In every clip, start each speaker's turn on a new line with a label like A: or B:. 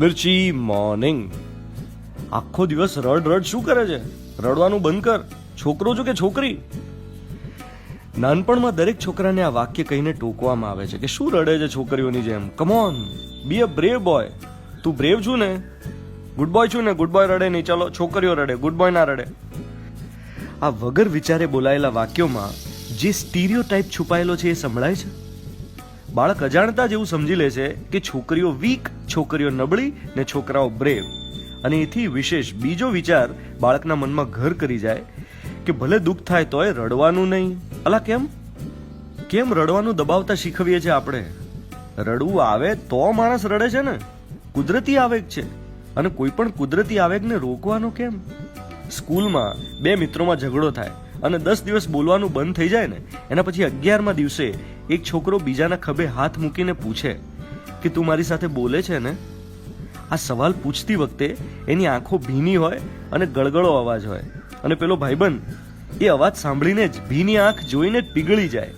A: મિર્ચી morning. આખો દિવસ રડ શું કરે છે? રડવાનું બંધ કર. છોકરો છો કે છોકરી? નાનપણમાં દરેક છોકરાને આ વાક્ય કહીને ટોકવામાં આવે છે કે શું રડે છે છોકરીઓની જેમ? Come on, be a brave boy. તું બ્રેવ છું ને? ગુડ બોય છું ને? ગુડ બોય રડે નહીં, ચલો છોકરીઓ રડે, ગુડ બોય ના રડે. આ વગર વિચારે બોલાયેલા વાક્યોમાં જે સ્ટીરિયોટાઇપ છુપાયેલો છે એ સંભળાય છે. બાળક અજાણતા જ એવું સમજી લે છે કે છોકરીઓ વીક, છોકરીઓ નબળી ને છોકરાઓ બ્રેવ. અને એથી વિશેષ બીજો વિચાર બાળકના મનમાં ઘર કરી જાય કે ભલે દુઃખ થાય તોય રડવાનું નહીં. અલા કેમ રડવાનું દબાવતા શીખવીએ છીએ આપણે? રડવું આવે તો માણસ રડે છે ને. કુદરતી આવેગ છે, અને કોઈ પણ કુદરતી આવેગને રોકવાનો કેમ? સ્કૂલમાં બે મિત્રોમાં ઝઘડો થાય અને 10 દિવસ બોલવાનું બંધ થઈ જાય ને, એના પછી 11મા દિવસે એક છોકરો બીજાના ખભે હાથ મૂકીને પૂછે કે તું મારી સાથે બોલે છે ને? આ સવાલ પૂછતી વખતે એની આંખો ભીની હોય અને ગળગળો અવાજ હોય, અને પેલો ભાઈબંધ એ અવાજ સાંભળીને જ ભીની આંખ જોઈને જ પીગળી જાય.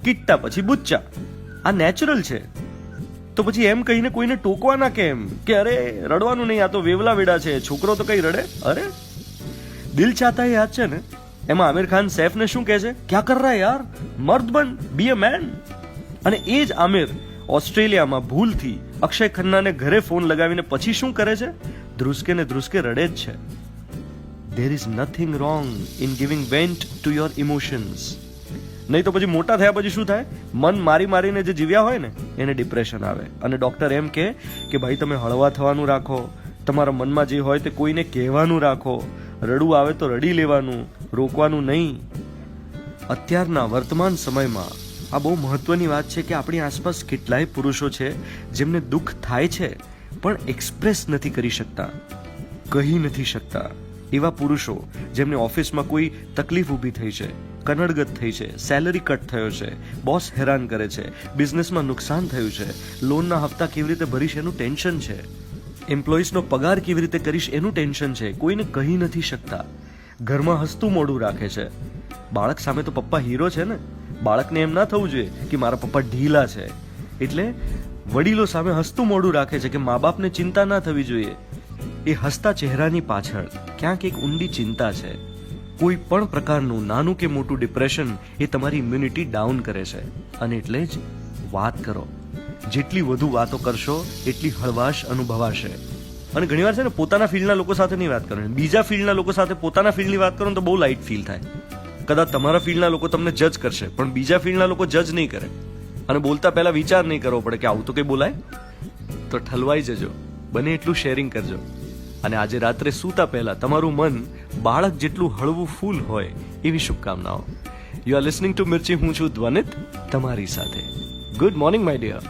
A: કિટ્ટા પછી બુચ્ચા. આ નેચરલ છે. તો પછી એમ કહીને કોઈને ટોકવાના કેમ કે અરે રડવાનું નહીં, આ તો વેવલા વેડા છે, છોકરો તો કઈ રડે? અરે દિલ ચાહતા હે યાદ છે ને? એમાં આમિર ખાન સૈફને શું કહે છે? ક્યા કર રહા યાર, મર્દ બન, બી અ મેન. અને એ જ આમિર ઓસ્ટ્રેલિયામાં ભૂલથી અક્ષય ખન્નાને ઘરે ફોન લગાવીને પછી શું કરે છે? ધ્રુસકે ને ધ્રુસકે રડે જ છે. There is nothing wrong in giving vent to your emotions. નહીં તો પછી મોટા થયા પછી શું થાય? મન મારીને જે જીવ્યા હોય ને એને ડિપ્રેશન આવે, અને ડોક્ટર એમ કહે કે ભાઈ તમે હળવા થવાનું રાખો, તમારા મનમાં જે હોય તે કોઈને કહેવાનું રાખો, રડવું આવે તો રડી લેવાનું, રોકવાનું નહીં. અત્યારના વર્તમાન સમયમાં આ બહુ મહત્વની વાત છે કે આપણી આસપાસ કેટલાય પુરુષો છે જેમને દુઃખ થાય છે પણ એક્સપ્રેસ નથી કરી શકતા, કહી નથી શકતા. એવા પુરુષો જેમને ઓફિસમાં કોઈ તકલીફ ઊભી થઈ છે, કનડગત થઈ છે, સેલરી કટ થયો છે, બોસ હેરાન કરે છે, બિઝનેસમાં નુકસાન થયું છે, લોનના હપ્તા કેવી રીતે ભરીશ એનું ટેન્શન છે, એમ્પ્લોઈઝનો પગાર કેવી રીતે કરીશ એનું ટેન્શન છે, કોઈને કહી નથી શકતા. ઘરમાં હસતું મોઢું રાખે છે. બાળક સામે તો પપ્પા હીરો છે ને. બાળકને એમ ના થવું જોઈએ કે મારા પપ્પા ઢીલા છે. એટલે વડીલો સામે હસતું મોઢું રાખે છે કે મા બાપને ચિંતા ના થવી જોઈએ. એ હસતા ચહેરાની પાછળ ક્યાંક એક ઊંડી ચિંતા છે. કોઈ પણ પ્રકારનું નાનું કે મોટું ડિપ્રેશન એ તમારી ઇમ્યુનિટી ડાઉન કરે છે. અને એટલે જ વાત કરો. જેટલી વધુ વાતો કરશો એટલી હળવાશ અનુભવાશે. અને ઘણીવાર છે ને પોતાના ફિલ્ડના લોકો સાથે નહીં વાત કરવાની, બીજા ફિલ્ડના લોકો સાથે પોતાના ફિલ્ડની વાત કરો તો બહુ લાઇટ ફીલ થાય. કદાચ તમારા ફિલ્ડના લોકો તમને જજ કરશે પણ બીજા ફિલ્ડના લોકો જજ નહીં કરે. અને બોલતા પહેલા વિચાર નહીં કરવો પડે કે આવું તો કઈ બોલાય. તો ઠલવાઈ જજો, બને એટલું શેરિંગ કરજો. અને આજે રાત્રે સૂતા પહેલા તમારું મન બાળક જેટલું હળવું ફૂલ હોય એવી શુભકામનાઓ. You are listening to Mirchi. હું છું ધ્વનિત તમારી સાથે. Good morning my dear.